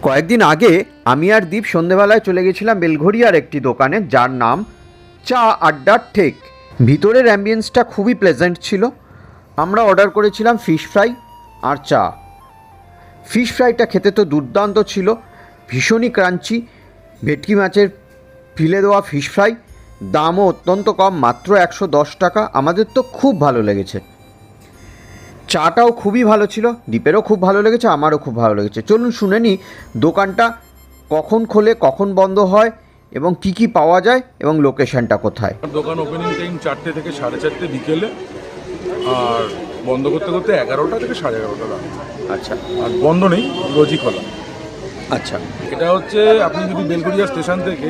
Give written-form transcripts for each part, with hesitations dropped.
কয়েকদিন আগে আমি আর দীপ সন্ধেবেলায় চলে গেছিলাম বেলঘড়িয়ার একটি দোকানে, যার নাম চা আড্ডার ঠেক। ভিতরের অ্যাম্বিয়েন্সটা খুবই প্লেজেন্ট ছিল। আমরা অর্ডার করেছিলাম ফিশ ফ্রাই আর চা। ফিশ ফ্রাইটা খেতে তো দুর্দান্ত ছিল, ভীষণই ক্রাঞ্চি, ভেটকি মাছের ফিলে দেওয়া ফিশ ফ্রাই, দামও অত্যন্ত কম, মাত্র 110 টাকা। আমাদের তো খুব ভালো লেগেছে। চাটাও খুবই ভালো ছিল, দীপেরও খুব ভালো লেগেছে, আমারও খুব ভালো লেগেছে। চলুন শুনে নিই দোকানটা কখন খোলে, কখন বন্ধ হয় এবং কি কি পাওয়া যায় এবং লোকেশনটা কোথায়। দোকান ওপেনিং টাইম 4টে থেকে 4:30 বিকেলে, আর বন্ধ করতে করতে 11টা থেকে 11:30 রাত। আচ্ছা আর বন্ধ নেই, রোজই খোলা। আচ্ছা, এটা হচ্ছে আপনি যদি বেলঘড়িয়া স্টেশন থেকে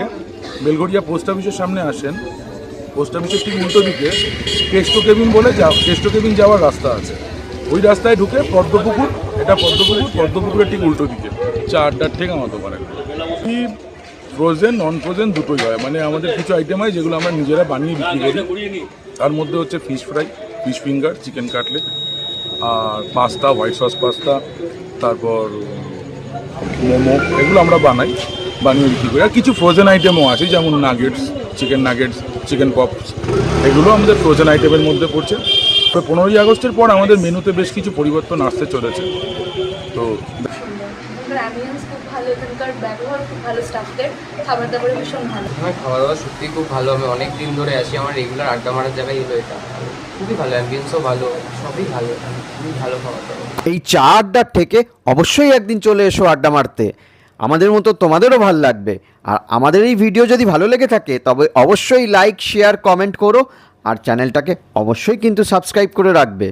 বেলঘড়িয়া পোস্ট অফিসের সামনে আসেন, পোস্ট অফিসের ঠিক উল্টো দিকে কেষ্ট কেবিন বলে কেষ্ট কেবিন যাওয়ার রাস্তা আছে। ওই রাস্তায় ঢুকে পদ্মপুকুর, এটা পদ্মপুকুরের ঠিক উল্টো দিকে চা আড্ডার ঠিক আমার দোকানে। ফ্রোজেন নন ফ্রোজেন দুটোই হয়, মানে আমাদের কিছু আইটেম হয় যেগুলো আমরা নিজেরা বানিয়ে বিক্রি করি। তার মধ্যে হচ্ছে fish fry, fish finger, chicken cutlet, আর পাস্তা, হোয়াইট সস পাস্তা, তারপর মোমো, এগুলো আমরা বানিয়ে বিক্রি করি। আর কিছু ফ্রোজেন আইটেমও আছে, যেমন নাগেটস, চিকেন পপস, এগুলো আমাদের ফ্রোজেন আইটেমের মধ্যে পড়ছে। তো 15ই আগস্টের পর আমাদের মেনুতে বেশ কিছু পরিবর্তন আসতে চলেছে। তো অ্যাম্বিয়েন্স খুব ভালো, এখানকার ব্যবহার খুব ভালো, স্টাফদের খাবার দাবার ভীষণ ভালো। আমার খাওয়া দাওয়া সত্যি খুব ভালো। আমি অনেক দিন ধরে আসি, আমার রেগুলার আড্ডা মারার জায়গায় হলো এটা। খুবই ভালো, অ্যাম্বিয়েন্সও ভালো, সবই ভালো, খুবই ভালো খাওয়া দাওয়া। এই চা আড্ডার থেকে অবশ্যই একদিন চলে এসো আড্ডা মারতে, আমাদের মতো তোমাদেরও ভালো লাগবে। আর আমাদের এই ভিডিও যদি ভালো লেগে থাকে তবে অবশ্যই লাইক, শেয়ার, কমেন্ট করো, আর চ্যানেলটাকে অবশ্যই কিন্তু সাবস্ক্রাইব করে রাখবে।